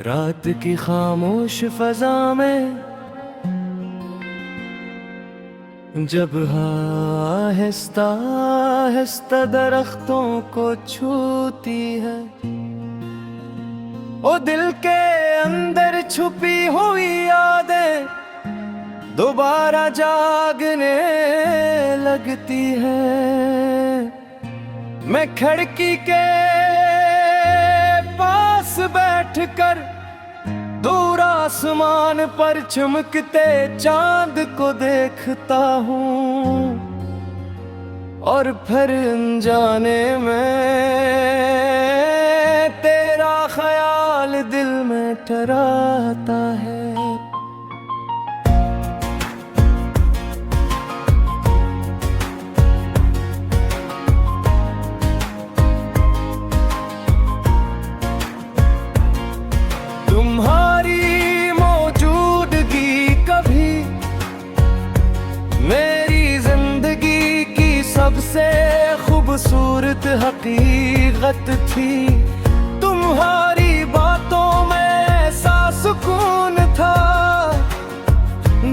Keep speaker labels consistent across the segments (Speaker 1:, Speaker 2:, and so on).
Speaker 1: रात की खामोश फजा में जब आहिस्ता आहिस्ता दरख्तों को छूती है, ओ दिल के अंदर छुपी हुई यादें दोबारा जागने लगती हैं। मैं खिड़की के पास बैठकर दूर आसमान पर चमकते चांद को देखता हूँ, और फिर अनजाने में तेरा ख्याल दिल में ठहराता है। तुम्हारी मौजूदगी कभी मेरी जिंदगी की सबसे खूबसूरत हकीकत थी। तुम्हारी बातों में ऐसा सुकून था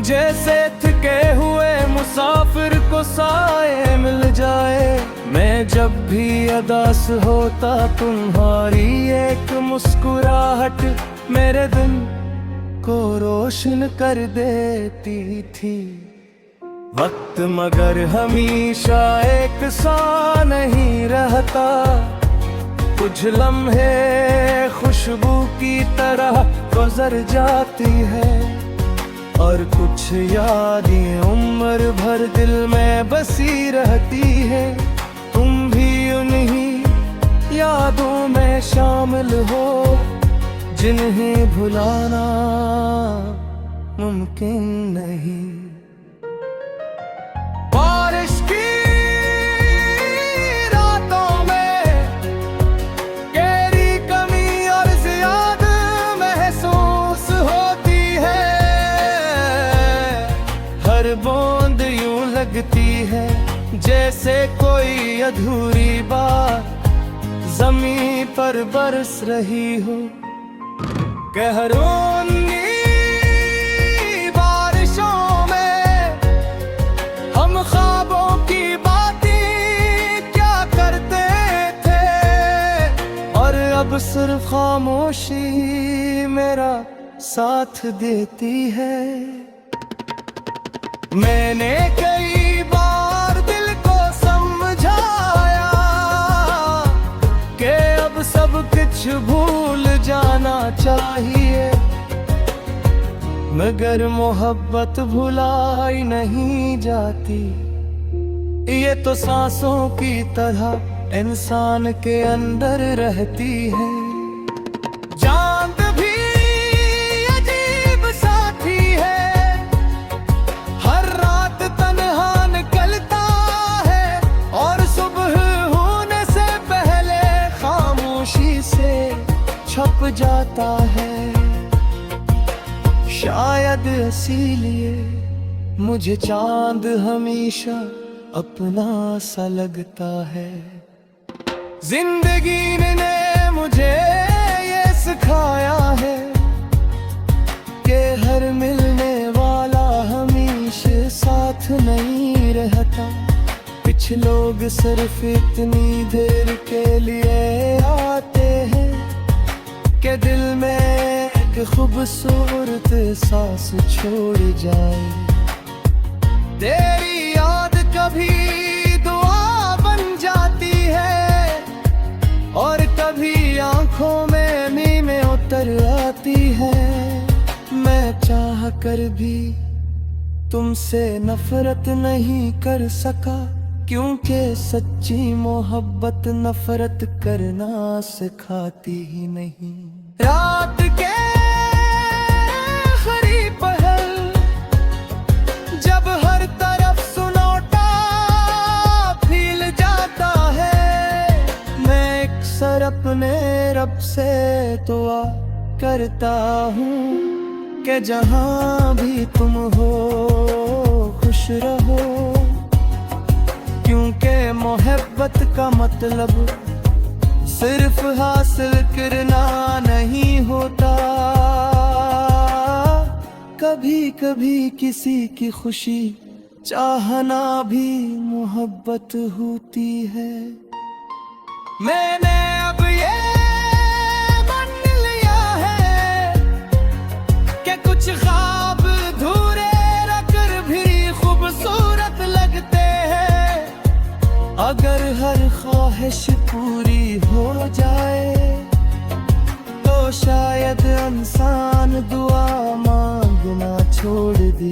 Speaker 1: जैसे थके हुए मुसाफिर को साए मिल जाए। मैं जब भी उदास होता तुम्हारी एक मुस्कुराहट मेरे दिन को रोशन कर देती थी। वक्त मगर हमेशा एक सा नहीं रहता, कुछ लम्हे खुशबू की तरह गुजर जाती है, और कुछ यादें उम्र भर दिल में बसी रहती है। तुम भी उन्हीं यादों में शामिल हो जिन्हें भुलाना मुमकिन नहीं। बारिश की रातों में गहरी कमी और ज़ियाद महसूस होती है। हर बूंद यूं लगती है जैसे कोई अधूरी बात ज़मीं पर बरस रही हो। गहरों बारिशों में हम ख्वाबों की बातें क्या करते थे, और अब सिर्फ खामोशी मेरा साथ देती है। मैंने कई बार दिल को समझाया कि अब सब कुछ भूल जाना चाहिए, मगर मोहब्बत भुलाई नहीं जाती। ये तो सांसों की तरह इंसान के अंदर रहती है। चांद भी अजीब साथी है, हर रात तन्हा निकलता है, और सुबह होने से पहले खामोशी से छप जाता है। शायद इसीलिए मुझे चांद हमेशा अपना सा लगता है। जिंदगी ने मुझे ये सिखाया है कि हर मिलने वाला हमेशा साथ नहीं रहता। कुछ लोग सिर्फ इतनी देर के लिए आते हैं कि दिल में एक खूबसूरत सांस छोड़ जाए। तेरी याद कभी दुआ बन जाती है, और कभी आंखों में नींदें उतर आती है। मैं चाह कर भी तुमसे नफरत नहीं कर सका, क्योंकि सच्ची मोहब्बत नफरत करना सिखाती ही नहीं। रात के आखिरी पहर जब हर तरफ सुनौटा फैल जाता है, मैं अक्सर अपने रब से दुआ करता हूँ कि जहाँ भी तुम हो खुश रहो, क्योंकि मोहब्बत का मतलब सिर्फ हासिल करना नहीं होता। कभी कभी किसी की खुशी चाहना भी मोहब्बत होती है। मैंने अब ये मान लिया है कि कुछ ख्वाब धूरे रखकर भी खूबसूरत लगते हैं। अगर हर ख्वाहिश पूरी हो जाए तो शायद इंसान दुआ मांगना छोड़ दे।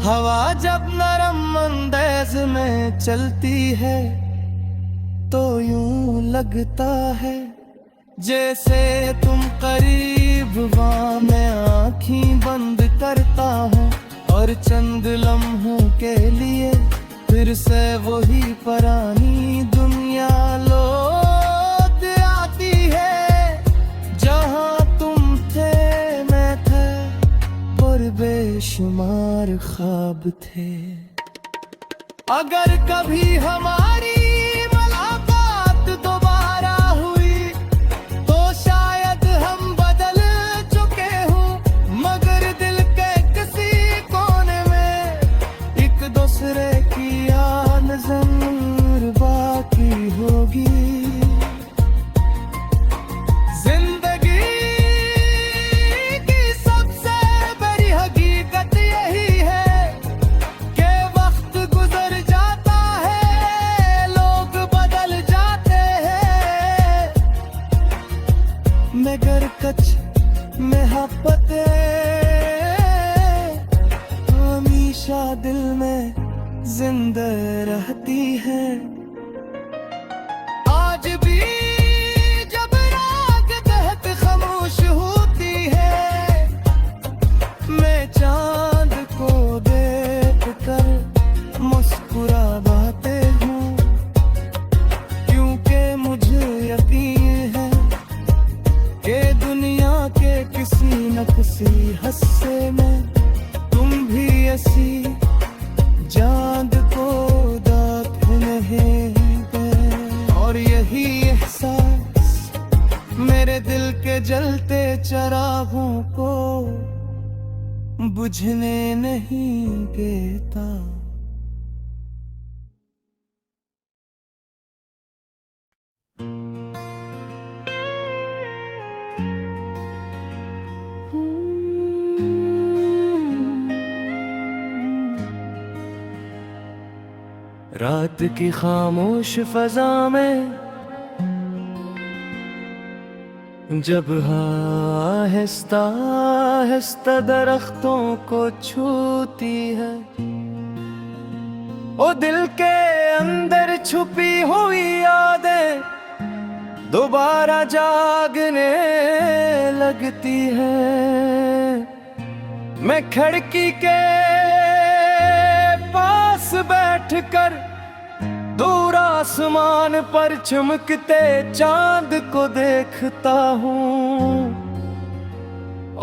Speaker 1: हवा जब नरम अंदाज में चलती है तो यूं लगता है जैसे तुम करीब वहाँ मैं आँखें बंद करता हूँ और चंद लम्हों के लिए फिर से वही पुरानी दुनिया लौट आती है। जहाँ तुम थे मैं था और बेशुमार ख्वाब थे। अगर कभी हमारी मुलाकात दोबारा हुई तो शायद हम बदल चुके हों, मगर दिल के किसी कोने में एक दूसरे की याद जरूर बाकी होगी। मगर कुछ मोहब्बतें हमेशा दिल में जिंदा रहती हैं। आज भी जब रात तहत खामोश होती है मैं चांद को देख कर मुस्कुरा बाते हूँ, क्योंकि मुझे यकीन है के दुनिया के किसी न किसी हिस्से में तुम भी ऐसी चांद को दाखिल हैं। और यही एहसास मेरे दिल के जलते चिरागों को बुझने नहीं देता। रात की खामोश फजा में जब आहिस्ता आहिस्ता दरख्तों को छूती है, ओ दिल के अंदर छुपी हुई यादें दोबारा जागने लगती है। मैं खिड़की के पास बैठकर दूर आसमान पर चमकते चांद को देखता हूँ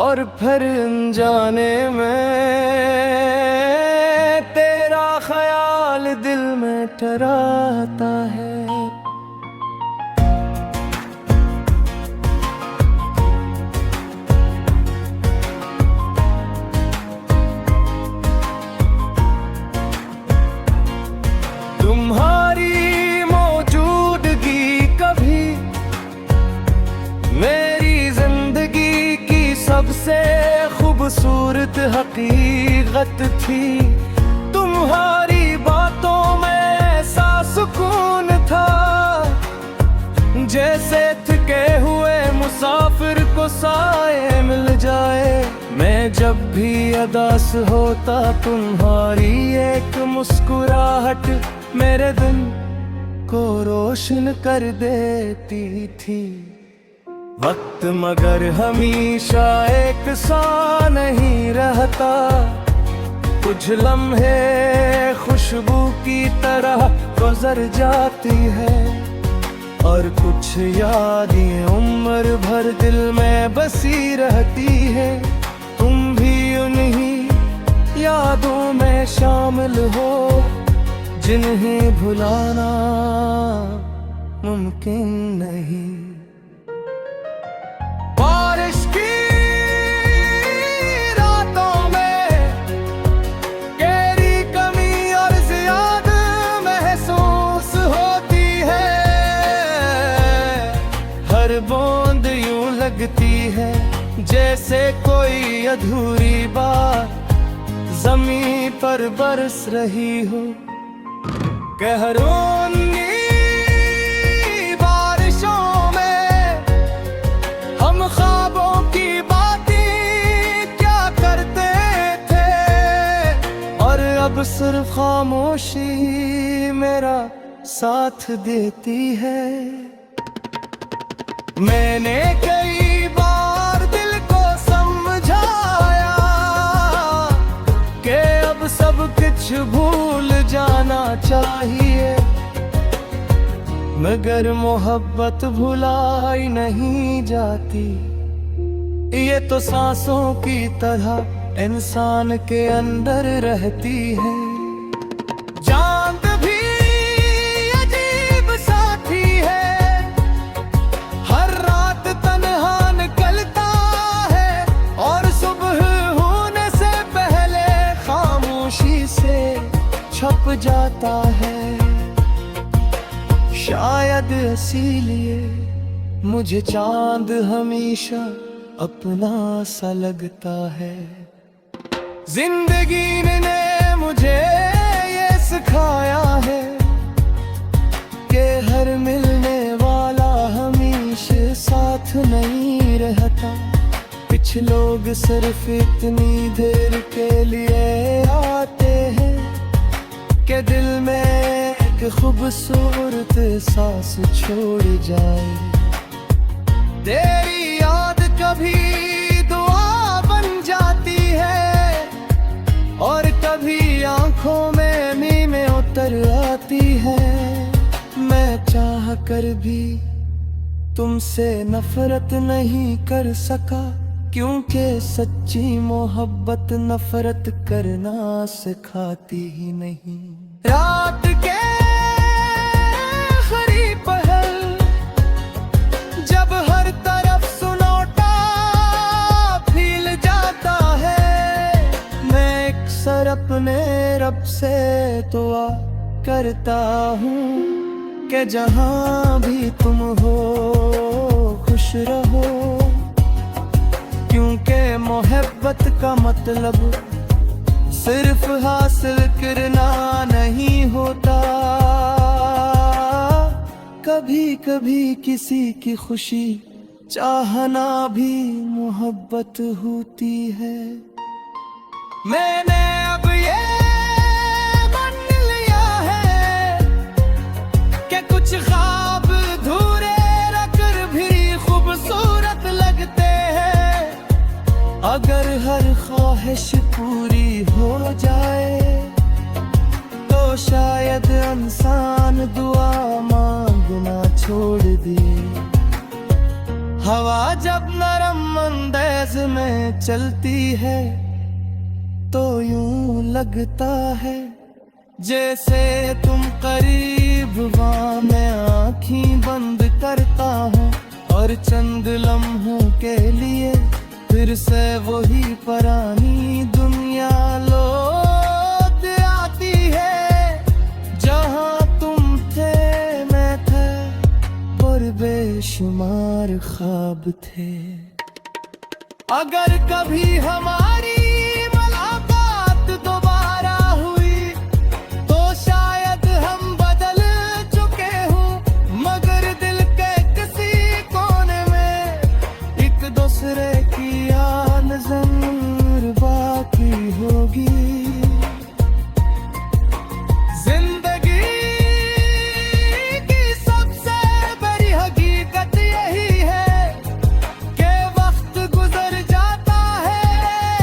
Speaker 1: और फिर अनजाने में तेरा ख्याल दिल में ठहराता है। तुम्हारी मौजूदगी कभी मेरी जिंदगी की सबसे खूबसूरत हकीकत थी। तुम्हारी बातों में ऐसा सुकून था जैसे थके हुए मुसाफिर को साए मिल जाए। मैं जब भी उदास होता तुम्हारी एक मुस्कुराहट मेरे दिन को रोशन कर देती थी। वक्त मगर हमेशा एक सा नहीं रहता, कुछ लम्हे खुशबू की तरह गुजर जाती है और कुछ यादें उम्र भर दिल में बसी रहती है। तुम भी उन्हीं यादों में शामिल हो जिन्हें भुलाना मुमकिन नहीं। बारिश की जैसे कोई अधूरी बात जमीन पर बरस रही हो। कहरोनी बारिशों में हम ख्वाबों की बातें क्या करते थे, और अब सिर्फ खामोशी मेरा साथ देती है। मैंने कई बार दिल को समझाया कि अब सब कुछ भूल जाना चाहिए, मगर मोहब्बत भुलाई नहीं जाती। ये तो सांसों की तरह इंसान के अंदर रहती है। चांद भी अजीब साथी है, हर रात तन्हा निकलता है और सुबह होने से पहले खामोशी से छप जाता है। शायद इसीलिए मुझे चांद हमेशा अपना सा लगता है। जिंदगी ने मुझे ये सिखाया है कि हर मिलने वाला हमेशा साथ नहीं रहता। कुछ लोग सिर्फ इतनी देर के लिए आते हैं कि दिल में एक खूबसूरत सांस छोड़ जाए। तेरी याद कभी दुआ बन जाती है और कभी आंखों में नीमें उतर आती है। मैं चाह कर भी तुमसे नफरत नहीं कर सका, क्योंकि सच्ची मोहब्बत नफरत करना सिखाती ही नहीं। रात के आखिरी पहर जब हर तरफ सुनौटा फैल जाता है, मैं अक्सर अपने रब से दुआ करता हूँ कि जहाँ भी तुम हो खुश रहो, क्योंकि मोहब्बत का मतलब सिर्फ हासिल करना नहीं होता। कभी कभी किसी की खुशी चाहना भी मोहब्बत होती है। मैंने अब ये मान लिया है कि कुछ ख्वाब धूरे रखकर भी खूबसूरत लगते हैं। अगर हर ख्वाहिश पूरी हो जाए तो शायद इंसान दुआ मांगना छोड़ दे। हवा जब नरम अंदाज में चलती है तो यूं लगता है जैसे तुम करीब वहाँ मैं आँखें बंद करता हूँ और चंद लम्हों के लिए फिर से वही पुरानी दुनिया लौट आती है। जहाँ तुम थे मैं था और बेशुमार ख्वाब थे। अगर कभी हमारी मुलाकात दोबारा हुई तो शायद हम बदल चुके हों, मगर दिल के किसी कोने में एक दूसरे की याद जरूर बाकी होगी। जिंदगी की सबसे बड़ी हकीकत यही है कि वक्त गुजर जाता है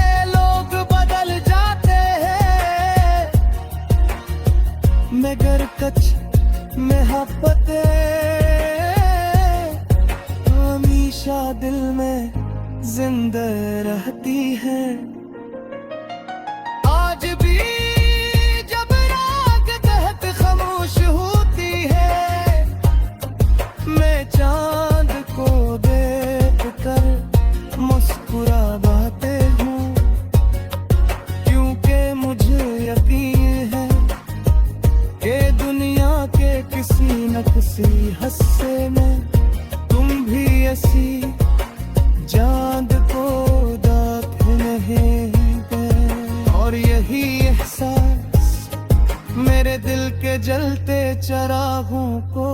Speaker 1: मेरे दिल के जलते चरागों को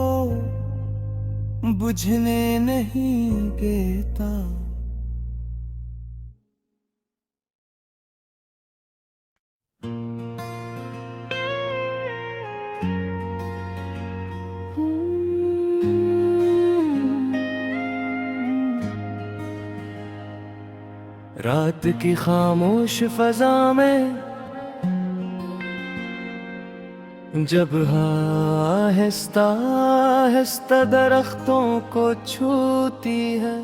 Speaker 1: बुझने नहीं देता। रात की खामोश फजा में जब आहिस्ता आहिस्ता दरख्तों को छूती है,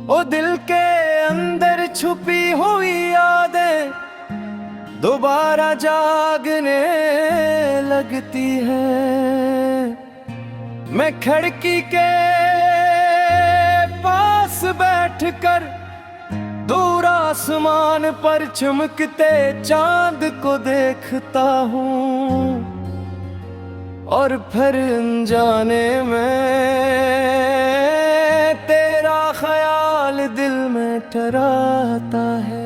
Speaker 1: ओ दिल के अंदर छुपी हुई यादें दोबारा जागने लगती है। मैं खिड़की के पास बैठकर दूर आसमान पर चमकते चांद को देखता हूँ, और फिर अनजाने में तेरा ख्याल दिल में ठहराता है।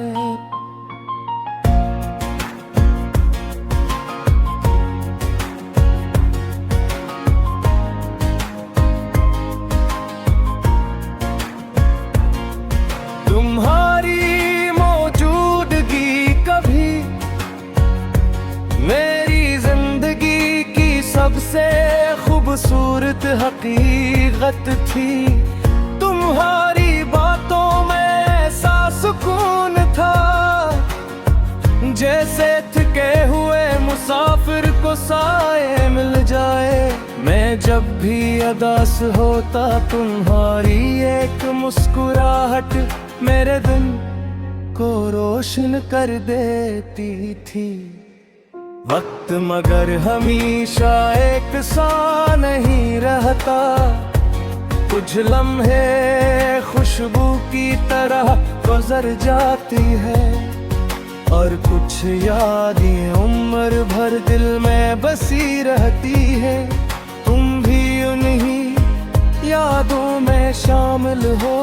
Speaker 1: तुम्हारी मौजूदगी कभी मेरी जिंदगी की सबसे खूबसूरत हकीकत थी। तुम्हारी बातों में ऐसा सुकून था जैसे थके हुए मुसाफिर को साए मिल जाए। मैं जब भी उदास होता तुम्हारी एक मुस्कुराहट मेरे दिन को रोशन कर देती थी। वक्त मगर हमेशा एक सा नहीं रहता, कुछ लम्हे खुशबू की तरह गुजर जाती है, और कुछ यादें उम्र भर दिल में बसी रहती है। तुम भी उन्हीं यादों में शामिल हो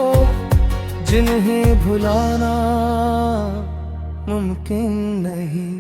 Speaker 1: जिन्हें भुलाना मुमकिन नहीं।